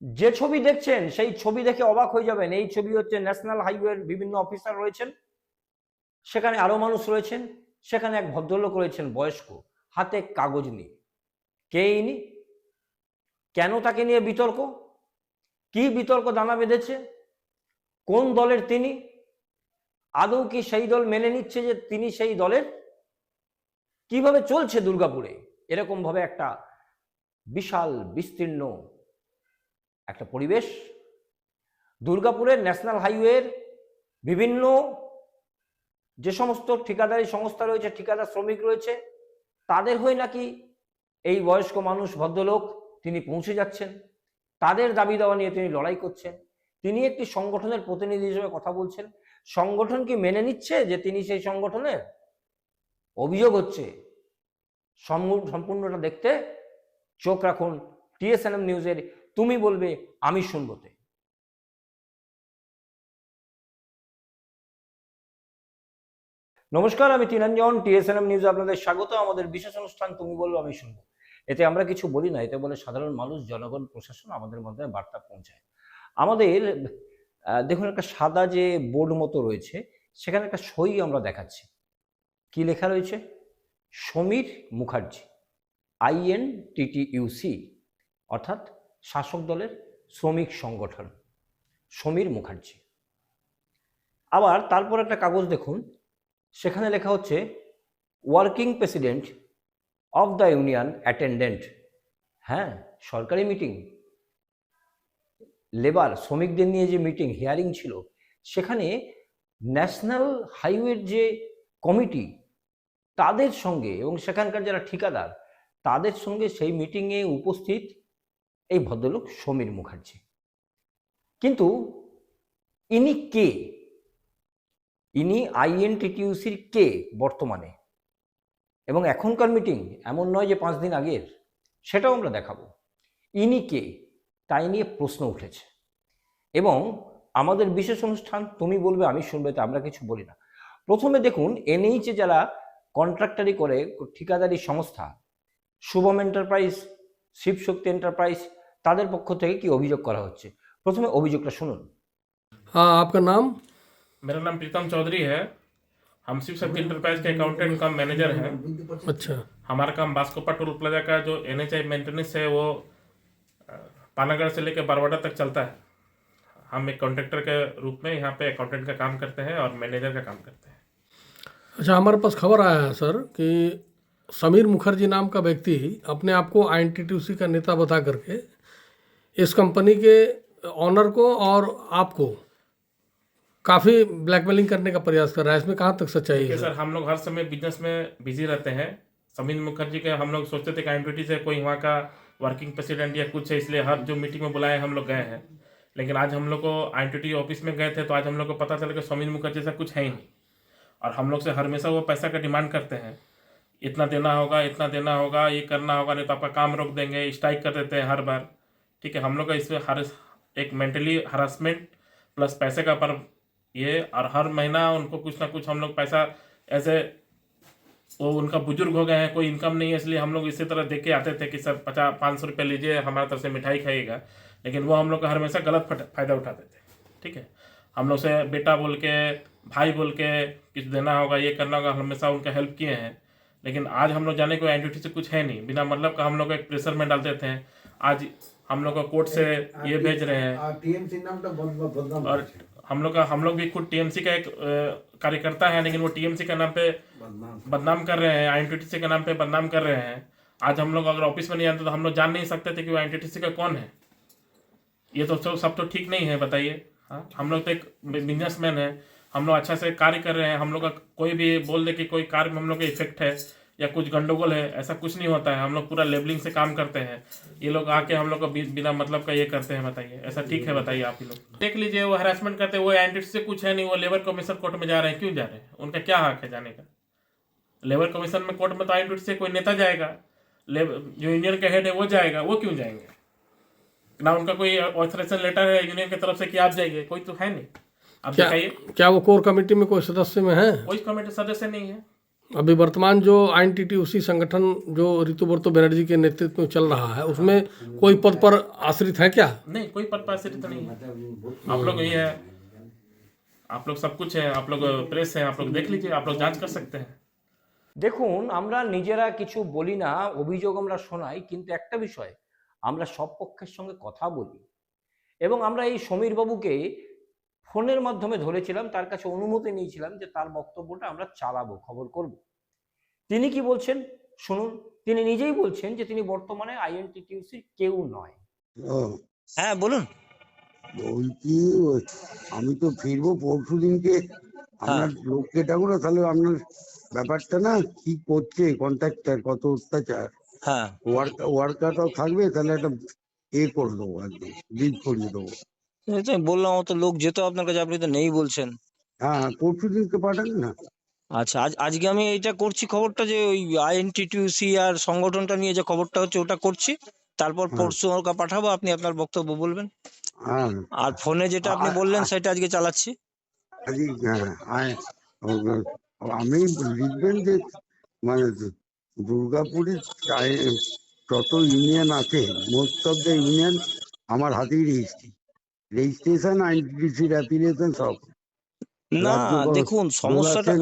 যে ছবি দেখছেন সেই ছবি দেখে অবাক হয়ে যাবেন। এই ছবি হচ্ছে ন্যাশনাল হাইওয়ের বিভিন্ন অফিসার রয়েছেন, সেখানে আরো মানুষ রয়েছেন, সেখানে এক ভদ্রলোক রয়েছেন বয়স্ক, হাতে কাগজ নিয়ে। কে ইনি? কেন তাকে নিয়ে বিতর্ক? কি বিতর্ক দানা বেঁধেছে? কোন দলের তিনি? আদৌ কি সেই দল মেনে নিচ্ছে যে তিনি সেই দলের? কিভাবে চলছে দুর্গাপুরে এরকম ভাবে একটা বিশাল বিস্তীর্ণ একটা পরিবেশ? দুর্গাপুরের ন্যাশনাল হাইওয়ের বিভিন্ন যে সমস্ত ঠিকাদারি সংস্থা রয়েছে, ঠিকাদার শ্রমিক রয়েছে, তাদের হয়ে নাকি এই বয়স্ক মানুষ ভদ্রলোক তিনি পৌঁছে যাচ্ছেন, তাদের দাবি দাওয়া নিয়ে তিনি লড়াই করছেন। তিনি একটি সংগঠনের প্রতিনিধি হিসেবে কথা বলছেন। সংগঠন কি মেনে নিচ্ছে যে তিনি সেই সংগঠনের? অভিযোগ হচ্ছে। সম্পূর্ণটা দেখতে চোখ রাখুন টিএসএনএম নিউজের তুমি বলবে আমি শুনবতে। নমস্কার, আমি তিনাঞ্জন, টিএসএনএম নিউজে আপনাদের স্বাগত। আমাদের বিশেষ অনুষ্ঠান তুমি বলবো আমি শুনবো। এতে আমরা কিছু বলি না, এতে বলে সাধারণ মানুষ, জনগণ, প্রশাসন আমাদের মধ্যে বার্তা পৌঁছায়। আমাদের দেখুন একটা সাদা যে বোর্ড মতো রয়েছে, সেখানে একটা সই আমরা দেখাচ্ছি। কি লেখা রয়েছে? সমীর মুখার্জি, INTTUC, অর্থাৎ শাসক দলের শ্রমিক সংগঠন সমীর মুখার্জি। আবার তারপর একটা কাগজ দেখুন, সেখানে লেখা হচ্ছে working president of the union attendant. হ্যাঁ, সরকারি মিটিং, লেবার শ্রমিকদের নিয়ে যে মিটিং হিয়ারিং ছিল, সেখানে ন্যাশনাল হাইওয়ের যে কমিটি তাদের সঙ্গে এবং সেখানকার যারা ঠিকাদার তাদের সঙ্গে সেই মিটিংয়ে উপস্থিত এই ভদ্রলোক সমীর মুখার্জি। কিন্তু ইনি কে? ইনি INTTUCর কে বর্তমানে? এবং এখনকার মিটিং এমন নয় যে 5 দিন আগের, সেটাও আমরা দেখাবো। ইনি কে তাই নিয়ে প্রশ্ন উঠেছে। এবং আমাদের বিশেষ অনুষ্ঠান তুমি বলবে আমি শুনবে, তো আমরা কিছু বলি না। প্রথমে দেখুন NH যারা কন্ট্রাক্টারি করে, ঠিকাদারি সংস্থা, শুভম এন্টারপ্রাইজ, শিবশক্তি এন্টারপ্রাইজ, তাদের পক্ষ থেকে কি অভিযোগ করা হচ্ছে। প্রথমে অভিযোগটা শুনুন। हाँ, आपका नाम? मेरा नाम प्रीतम चौधरी है। हम शिव शक्ति इंटरप्राइज के अकाउंटेंट कम मैनेजर हैं। अच्छा। हमारा काम बास्कोपा टोल प्लाजा का जो NHI मेंटेनेंस है वो पानागढ़ से लेकर बारवाड़ा तक चलता है। हम एक कॉन्ट्रैक्टर के रूप में यहाँ पे अकाउंटेंट का काम करते हैं और मैनेजर का काम करते हैं। अच्छा, हमारे पास खबर आया है सर कि समीर मुखर्जी नाम का व्यक्ति अपने आप को INTTUC का नेता बता करके इस कंपनी के ऑनर को और आपको काफ़ी ब्लैकमेलिंग करने का प्रयास कर रहा है। इसमें कहाँ तक सच्चाई देखिए है? सर, हम लोग हर समय बिजनेस में बिजी रहते हैं। समीर मुखर्जी के हम लोग सोचते थे कि INTTUC से कोई वहाँ का वर्किंग प्रेसिडेंट या कुछ है, इसलिए हर जो मीटिंग में बुलाए हम लोग गए हैं। लेकिन आज हम लोग को INTTUC ऑफिस में गए थे तो आज हम लोग को पता चला कि समीर मुखर्जी से कुछ है ही नहीं। और हम लोग से हमेशा वो पैसा का डिमांड करते हैं, इतना देना होगा, इतना देना होगा, ये करना होगा, नहीं तो आपका काम रोक देंगे, स्ट्राइक कर देते हैं हर बार। ठीक है, हम लोग का इसमें हर एक मेंटली हरासमेंट प्लस पैसे का पर ये, और हर महीना उनको कुछ ना कुछ हम लोग पैसा ऐसे, वो उनका बुजुर्ग हो गए हैं, कोई इनकम नहीं है, इसलिए हम लोग इसी तरह देख के आते थे कि सर 50-500 रुपये लीजिए, हमारे तरफ से मिठाई खाइएगा। लेकिन वो हम लोग का हमेशा गलत फ़ायदा उठाते थे। ठीक है, हम लोग से बेटा बोल के, भाई बोल के कुछ देना होगा, ये करना होगा, हमेशा उनका हेल्प किए हैं। लेकिन आज हम लोग जाने को INTTUC से कुछ है नहीं, बिना मतलब का हम लोग एक प्रेशर में डालते थे। आज हम लोग को कोर्ट से ये भेज रहे हैं, और हम लोग भी खुद TMC का एक कार्यकर्ता है, लेकिन वो TMC के नाम पे बदनाम कर रहे हैं, INTTUC के नाम पे बदनाम कर रहे हैं। आज हम लोग अगर ऑफिस में नहीं आते तो हम लोग जान नहीं सकते थे कि वो INTTUC का कौन है। ये तो सब तो ठीक नहीं है, बताइए। हाँ, हम लोग तो एक बिजनेसमैन है, हम लोग अच्छा से कार्य कर रहे हैं। हम लोग का कोई भी बोल दे कि कोई कार्य में हम लोग का इफेक्ट है या कुछ गंडगोल है, ऐसा कुछ नहीं होता है। हम लोग पूरा लेबलिंग से काम करते हैं। ये लोग आके हम लोग को बिना मतलब का ये करते हैं, बताइए ऐसा ठीक है? बताइए आप ही लोग देख लीजिए, वो हरासमेंट करते हैं। वो INTTUC से कुछ है नहीं, वो लेबर कमीशन कोर्ट में जा रहे हैं। क्यों जा रहे हैं? उनका क्या हक है जाने का? लेबर कमीशन में कोर्ट में तो INTTUC से कोई नेता जाएगा, जो यूनियन का हेड है वो जाएगा। वो क्यों जाएंगे? ना उनका कोई ऑथराइजेशन लेटर है यूनियन की तरफ से कि आप जाइए, कोई तो है नहीं। आप क्या दिखाइए, क्या वो कोर कमेटी में कोई सदस्य में है? कोई कमेटी सदस्य नहीं है। अभी वर्तमान जो आईएनटीटीयूसी संगठन जो ऋतुव्रत बनर्जी के नेतृत्व में चल रहा है उसमें कोई पद पर आश्रित है क्या? नहीं, कोई पद पर आश्रित नहीं है। आप लोग ये है, आप लोग सब कुछ है, आप लोग प्रेस है, आप लोग देख लीजिए, आप लोग जांच कर सकते हैं। দেখুন, আমরা নিজেরা কিছু বলি না, অভিযোগ আমরা শোনাই, কিন্তু একটা বিষয়, আমরা সব পক্ষের সঙ্গে কথা বলি এবং আমরা এই সমীর বাবুকে ফোনের মাধ্যমে ধরেছিলাম, তার কাছে অনুমতি নিয়েছিলাম যে তার বক্তব্যটা আমরা চালাবো, খবর করব। তিনি কি বলছেন শুনুন। তিনি নিজেই বলছেন যে তিনি বর্তমানে আইএনটিটিউসির কেউ নয়। ও, হ্যাঁ বলুন। বলছি আমি তো ফিরবো পরশু দিনকে। আপনার লোককে ডাকো না, তাহলে আপনার ব্যাপারটা না কি করছে, কন্ট্রাক্টর কত অত্যাচার, হ্যাঁ ওয়ার্কারটাও থাকবে, তাহলে একটা করে দেবো, একদম লিভ করিয়ে দেবো। এই তো আমি বললাম, অত লোক যেত আপনার কাছে, আপনি তো নেই বলছেন। হ্যাঁ, পরশু দিনকে পাঠান না। আচ্ছা, আজকে আমি এটা করছি খবরটা, যে ওই আইএনটিটিউসি আর সংগঠনটা নিয়ে যে খবরটা হচ্ছে ওটা করছি, তারপর হ্যাঁ। পরশু ওকে পাঠাবো, আপনি আপনার বক্তব্য বলবেন। হ্যাঁ, আর ফোনে যেটা আপনি বললেন সেটা আজকে চালাচ্ছি। আমি লিখবেন যে মানে দুর্গাপুরের যত ইউনিয়ন আছে, মোস্ট অফ দ্য ইউনিয়ন আমার হাতেই রেজিস্ট্রেশন, আইনটিটিসির অ্যাপ্লিকেশন সব। না রাজ্য দেখুন, সমস্যাটা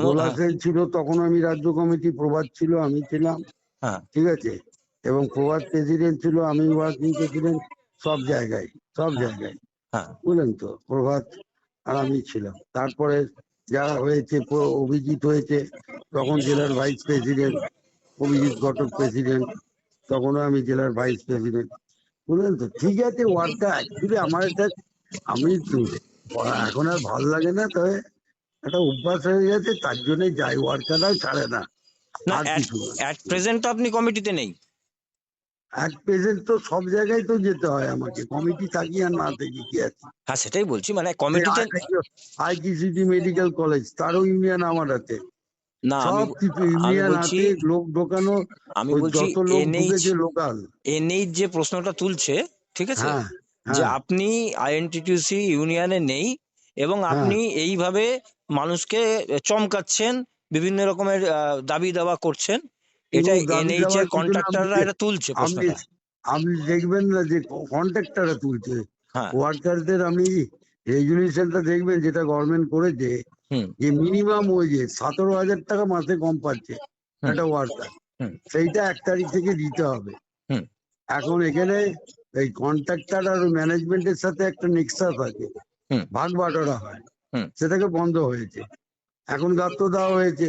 দোলা সেন ছিল তখন, আমি রাজ্য কমিটি, প্রভাত ছিল, আমি ছিলাম, হ্যাঁ ঠিক আছে, এবং প্রভাত প্রেসিডেন্ট ছিল, আমি ওয়ার্কিং প্রেসিডেন্ট, সব জায়গায় জায়গায়, হ্যাঁ বুঝলেন তো, প্রভাত আর আমি ছিলাম। তারপরে যারা হয়েছে, অভিজিৎ হয়েছে, তখন জেলার ভাইস প্রেসিডেন্ট, অভিজিৎ ঘটক প্রেসিডেন্ট, তখনও আমি জেলার ভাইস প্রেসিডেন্ট, বুঝলেন তো। ঠিক আছে, ওয়ার্ডটা অ্যাকচুয়ালি আমার এটা, আমি এখন আর ভালো লাগে না, তবে একটা অভ্যাস হয়ে গেছে, তার জন্য যাই, ওয়ার্কাররাও ছাড়ে না, না, আর কিছু না। অ্যাট প্রেজেন্ট আপনি কমিটিতে নেই। এক প্রেজেন্ট তো সব জায়গায় তো যেতে হয় আমাকে, কমিটি থাকি আর না থাকি কি আছে। হ্যাঁ সেটাই বলছি, মানে কমিটিতে আইকিসিটি মেডিকেল কলেজ, তারও ইউনিয়ন আমার আছে, না। সব কিছু আমি ইউনিয়ন বলছি, আছে, লোক ঢোকানো, আমি ওই বলছি যত লোক ঢুকেছে লোকাল। এনএইচ যে প্রশ্নটা তুলছে, ঠিক আছে, হ্যাঁ যে হ্যাঁ আপনি আইএনটিটিউসি ইউনিয়নে নেই এবং হ্যাঁ, আপনি এইভাবে মানুষকে চমকাচ্ছেন, বিভিন্ন রকমের দাবি দাওয়া করছেন, এটা এবং দাবি এনএইচ দেওয়ার এর কি জন্য কন্ট্রাক্টররা এটা তুলছে আপনি প্রশ্নটা। আপনি দেখবেন না যে কন্ট্রাক্টররা তুলছে, হ্যাঁ ওয়ার্কারদের আপনি রেজুলেশনটা দেখবেন, যেটা গভর্নমেন্ট করেছে, হুম যে মিনিমাম ওয়েজে 17,000 টাকা মাসে কম পাচ্ছে হুম একটা ওয়ার্কার, হুম সেইটা 1 তারিখ থেকে দিতে হবে। হুম এখন এখানে এই কন্ট্রাক্টর আর ম্যানেজমেন্টের সাথে একটা নেক্সাস আছে, হুম ভাগ বাটোয়ারা হয়, হুম সেটাকে বন্ধ হয়েছে, এখন গাত্র দেওয়া হয়েছে।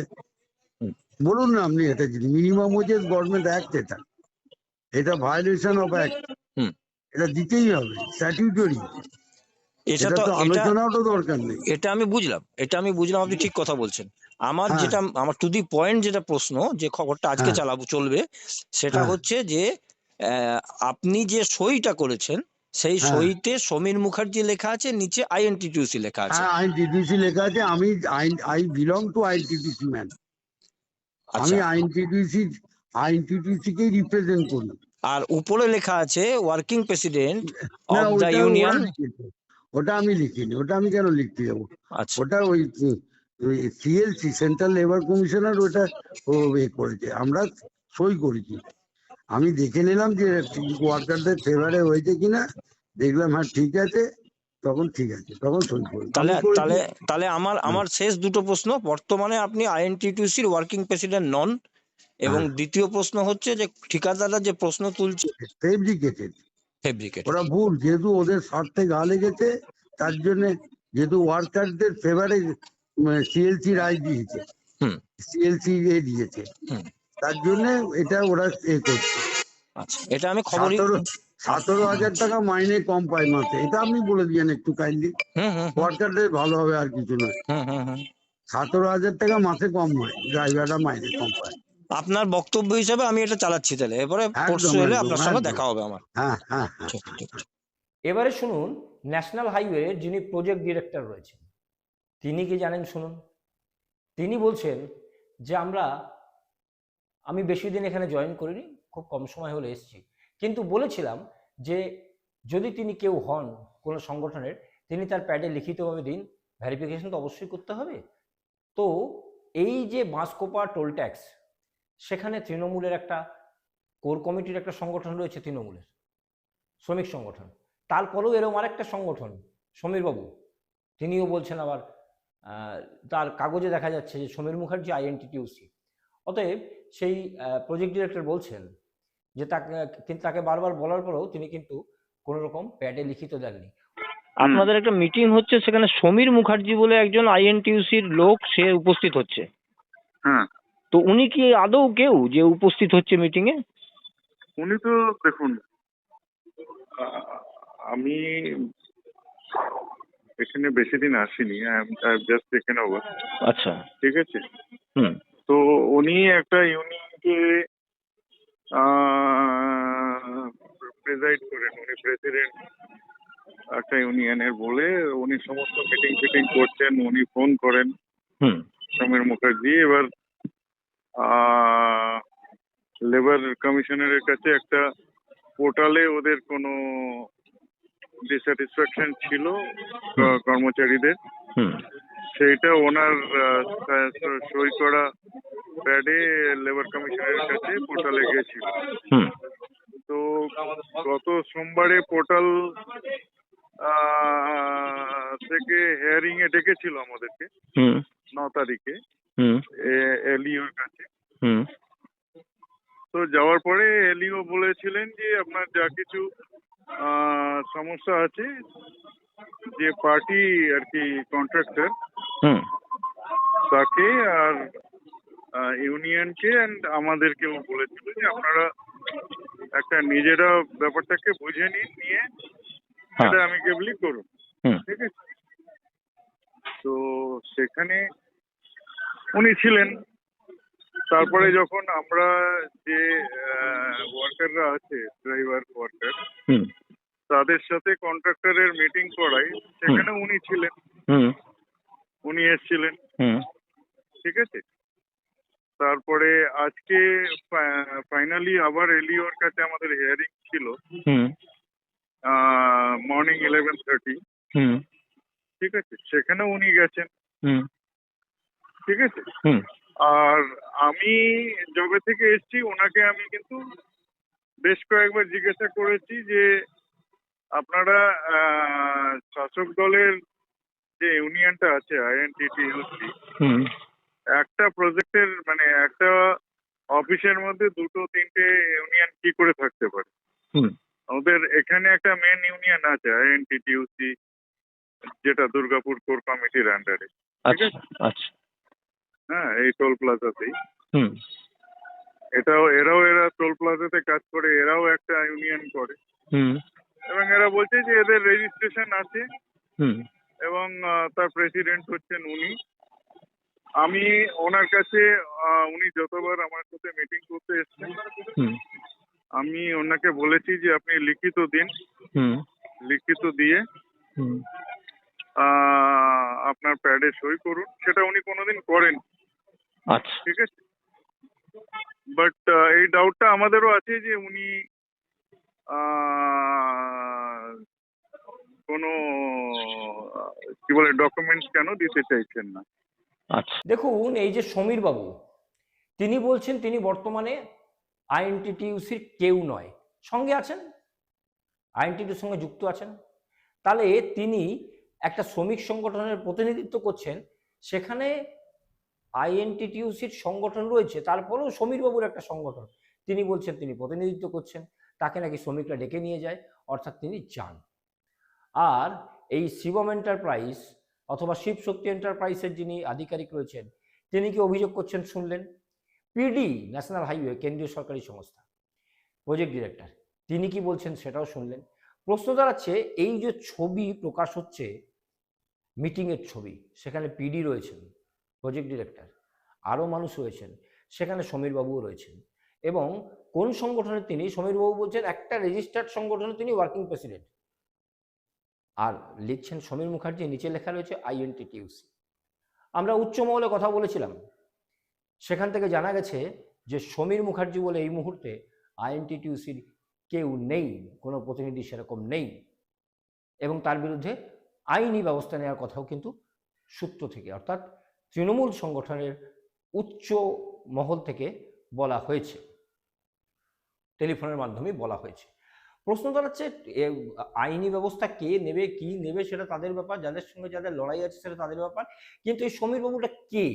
হুম। বলুন না আপনি, এটা মিনিমাম ওয়েজেস গভর্নমেন্ট অ্যাক্ট, এটা ভায়োলেশন অফ অ্যাক্ট, হুম। এটা দিতেই হবে, স্ট্যাটিউটরি। এটা এটা তো তো আলোচনাও তো দরকার নেই। এটা আমি বুঝলাম, আপনি ঠিক কথা বলছেন। আমার হ্যাঁ যেটা, আমার টু দি পয়েন্ট যেটা প্রশ্ন, যে খবরটা আজকে হ্যাঁ চালাবো চলবে, সেটা হ্যাঁ হচ্ছে যে আপনি যে সইটা করেছেন সেই হ্যাঁ সইতে সমীর মুখার্জি লেখা আছে, নিচে আইএনটিটিউসি লেখা আছে। হ্যাঁ, আইনটিটিউসি লেখা আছে, আমি I belong to INTTUC man, আমি আচ্ছা, আইনটিটিউসিকেই রিপ্রেজেন্ট করি। আর উপরে লেখা আছে ওয়ার্কিং প্রেসিডেন্ট না, অফ দ্য ওটা ইউনিয়ন। ওরা লিখেছে, ওটা আমি লিখিনি, ওটা আমি কেন লিখতে যাবো? আচ্ছা, ওটা ওই সিএলসি, সেন্ট্রাল লেবার কমিশনার, ওটা ও করেছে, আমরা সই করেছি। আমি দেখে নিলাম যে ওয়ার্কারদের ফেভারে হয়েছে কিনা, দেখলাম হ্যাঁ ঠিক আছে, তখন ঠিক আছে, তখন সই করি, তাহলে আমি করেছি। তাহলে তাহলে আমার শেষ দুটো প্রশ্ন, বর্তমানে আপনি আইএনটিটিউসির ওয়ার্কিং প্রেসিডেন্ট নন, এবং হ্যাঁ, দ্বিতীয় প্রশ্ন হচ্ছে যে ঠিকাদাররা যে প্রশ্ন তুলছে ফেব্রিকেটেড, ফেব্রিকেট। ওরা ভুল, যেহেতু ওদের স্বার্থে গা লেগেছে, তার জন্য, যেহেতু ওয়ার্কারদের ফেভারে সিএলসি রায় দিয়েছে, হুম সিএলসি দিয়েছে, হুম তার জন্য এটা ওরা করছে। আচ্ছা, এটা আমি খবরই 17,000 টাকা মাইনে কম পায় মাসে, এটা আপনি বলে দিয়েন একটু কাইন্ডলি, হুম হুম হুম ওয়ার্কারদের ভালো হবে, আর কিছু নয়। হুম হুম হুম। 17,000 টাকা মাসে কম হয়, ড্রাইভাররা মাইনে কম পায়। আপনার বক্তব্য হিসাবে আমি এটা চালাচ্ছি, তাহলে এবারে পরশু একদম এলে একদম আপনার সঙ্গে একদম, দেখা হবে আমার। হ্যাঁ হ্যাঁ হ্যাঁ। ঠিক ঠিক ঠিক। এবারে শুনুন, ন্যাশনাল হাইওয়ে যিনি প্রজেক্ট ডিরেক্টর রয়েছেন তিনি কি জানেন শুনুন। তিনি বলছেন যে আমি বেশি দিন এখানে জয়েন করিনি, খুব কম সময় হলে এসেছি, কিন্তু বলেছিলাম যে যদি তিনি কেউ হন কোনো সংগঠনের, তিনি তার প্যাডে লিখিতভাবে দিন, ভেরিফিকেশন তো অবশ্যই করতে হবে। তো এই যে বাঁশকোপা টোল ট্যাক্স, সেখানে তৃণমূলের একটা কোর কমিটির একটা সংগঠন রয়েছে, তৃণমূলের শ্রমিক সংগঠন, তারপরেও এরকম আরেকটা সংগঠন সমীরবাবু, তিনিও বলছেন আবার তার কাগজে দেখা যাচ্ছে যে সমীর মুখার্জি আইএনটিটিউসি। অতএব সেই প্রজেক্ট ডিরেক্টর বলছেন যে তাকে বারবার বলার পরেও তিনি কিন্তু কোনো রকম প্যাডে লিখিত দেননি। আপনাদের একটা মিটিং হচ্ছে, সেখানে সমীর মুখার্জি বলে একজন আইএনটিইউসির লোক সে উপস্থিত হচ্ছে, হ্যাঁ, তো উনি কি আদৌ কেউ যে উপস্থিত হচ্ছে মিটিং এ? উনি তো দেখুন, আমি এখানে বেশি দিন আসিনি, জাস্ট এখানে ওভার, আচ্ছা, ঠিক আছে। হুম তো উনি একটা ইউনিয়নকে প্রেসাইড করেন, উনি প্রেসিডেন্ট একটা ইউনিয়নের বলে, উনি সমস্ত মিটিং ফিটিং করছেন, উনি ফোন করেন হুম সমীর মুখার্জি। এবার লেবার কমিশনারের কাছে একটা পোর্টালে ওদের কোনো ডিস্যাটিসফ্যাকশন ছিল কর্মচারীদের, হুম সেইটা ওনার সই করা প্যাডে লেবার কমিশনারের কাছে পোর্টালে গেছিল। হুম তো গত সোমবারে পোর্টাল থেকে হেয়ারিং এ ডেকেছিল আমাদেরকে হুম 9 তারিখে হুম এলিওর কাছে। হুম তো যাওয়ার পরে এলিও বলেছিলেন যে আপনার যা কিছু সমস্যা আছে, যে পার্টি আর কি কন্ট্রাক্টর হুম তাকে আর ইউনিয়নকে অ্যান্ড আমাদেরকেও বলেছিল যে আপনারা একটা নিজেরা ব্যাপারটাকে বুঝে নিয়ে হ্যাঁ এটা অ্যামিকেবলি করুন, হুম ঠিক আছে। তো সেখানে উনি ছিলেন। তারপরে যখন আমরা যে ওয়ার্কাররা আছে, ড্রাইভার ওয়ার্কার, হুম তাদের সাথে কন্ট্রাক্টরের মিটিং করাই, সেখানে উনি ছিলেন, হুম উনি এসেছিলেন, হুম ঠিক আছে। তারপরে আজকে ফাইনালি আবার এলিওর কাছে আমাদের হিয়ারিং ছিল হুম মর্নিং 11:30, হুম ঠিক আছে। সেখানে উনি গেছেন, হুম ঠিক আছে। হুম আর আমি যবে থেকে এসেছি ওনাকে আমি কিন্তু বেশ কয়েকবার জিজ্ঞাসা করেছি যে আপনারা শাসক দলের যে ইউনিয়নটা আছে আইএনটিটিইউসি, হুম একটা প্রজেক্টের মানে একটা অফিসের মধ্যে 2-3টে ইউনিয়ন কি করে থাকতে পারে? হুম ওদের এখানে একটা মেন ইউনিয়ন আছে আইএনটিটিইউসি, যেটা দুর্গাপুর কোর কমিটির আন্ডারে, ঠিক আচ্ছা আছে। আচ্ছা হ্যাঁ, এই টোল প্লাজাতেই হুম এরা টোল প্লাজাতে কাজ করে, এরাও একটা ইউনিয়ন করে, হুম এবং এরা বলছে যে এদের রেজিস্ট্রেশন আছে হুম এবং তার প্রেসিডেন্ট হচ্ছেন উনি। আমি ওনার কাছে উনি যতবার আমার সাথে মিটিং করতে এসেছেন, হুম আমি ওনাকে বলেছি যে আপনি লিখিত দিন, হুম লিখিত দিয়ে হুম আপনার প্যাডে সই করুন। সেটা উনি কোনোদিন করেন, আচ্ছা ঠিক আছে। বাট এই ডাউটটা আমাদেরও আছে যে উনি কোনো কি বলে ডকুমেন্টস কেন দিতে চাইছেন না। আচ্ছা দেখুন, এই যে সমীর বাবু, তিনি বলছেন তিনি বর্তমানে আইএনটিটিইউসির কেউ নয়, সঙ্গে আছেন, আইএনটিটিউর সঙ্গে যুক্ত আছেন। তাহলে তিনি একটা শ্রমিক সংগঠনের প্রতিনিধিত্ব করছেন, সেখানে আইএনটিটিইউসির সংগঠন রয়েছে, তারপরেও সমীরবাবুর একটা সংগঠন, তিনি বলছেন তিনি প্রতিনিধিত্ব করছেন, তাকে নাকি শ্রমিকরা ডেকে নিয়ে যায়, অর্থাৎ তিনি যান। আর এই শিবম এন্টারপ্রাইজ অথবা শিব শক্তি এন্টারপ্রাইজের যিনি আধিকারিক রয়েছেন, তিনি কি অভিযোগ করছেন শুনলেন। পিডি ন্যাশনাল হাইওয়ে কেন্দ্রীয় সরকারি সংস্থা প্রজেক্ট ডিরেক্টর, তিনি কি বলছেন সেটাও শুনলেন। প্রশ্ন দাঁড়াচ্ছে, এই যে ছবি প্রকাশ হচ্ছে মিটিংয়ের ছবি, সেখানে পিডি রয়েছেন, প্রজেক্ট ডিরেক্টর, আরও মানুষ রয়েছেন, সেখানে সমীরবাবুও রয়েছেন, এবং কোন সংগঠনের তিনি, সমীরবাবু বলছেন একটা রেজিস্টার্ড সংগঠনের তিনি ওয়ার্কিং প্রেসিডেন্ট, আর লিখছেন সমীর মুখার্জি, নিচে লেখা রয়েছে আইএনটিটিইউসি। আমরা উচ্চ মহলে কথা বলেছিলাম, সেখান থেকে জানা গেছে যে সমীর মুখার্জি বলে এই মুহূর্তে আইএনটিটিইউসির কেউ নেই, কোনো প্রতিনিধি সেরকম নেই, এবং তার বিরুদ্ধে আইনি ব্যবস্থা নেওয়ার কথাও কিন্তু সূত্র থেকে, অর্থাৎ তৃণমূল সংগঠনের উচ্চ মহল থেকে বলা হয়েছে, টেলিফোনের মাধ্যমে বলা হয়েছে। প্রশ্ন দাঁড়াচ্ছে আইনি ব্যবস্থা কে নেবে, কি নেবে সেটা তাদের ব্যাপার, যাদের সঙ্গে যাদের লড়াই আছে সেটা তাদের ব্যাপার। কিন্তু এই সমীর বাবুটা কে?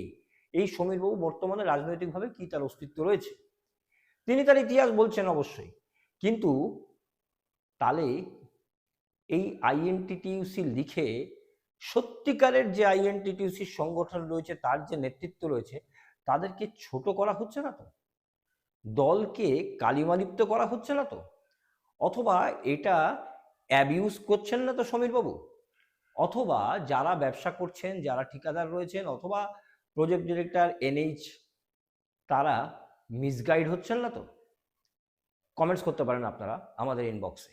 এই সমীর বাবু বর্তমানে রাজনৈতিকভাবে কি তার অস্তিত্ব রয়েছে? তিনি তার ইতিহাস বলছেন অবশ্যই, কিন্তু তাহলে এই আইএনটিটিইউসি লিখে সত্যিকারের যে আইএনটিটিইউসি সংগঠন রয়েছে, তার যে নেতৃত্ব রয়েছে, তাদেরকে ছোট করা হচ্ছে না তো? দলকে কালিমালিপ্ত করা হচ্ছে না তো? অথবা এটা অ্যাবিউজ করছেন না তো সমীর বাবু? অথবা যারা ব্যবসা করছেন, যারা ঠিকাদার রয়েছেন, অথবা প্রজেক্ট ডিরেক্টর এনএইচ, তারা মিসগাইড হচ্ছেন না তো? কমেন্টস করতে পারেন আপনারা আমাদের ইনবক্সে।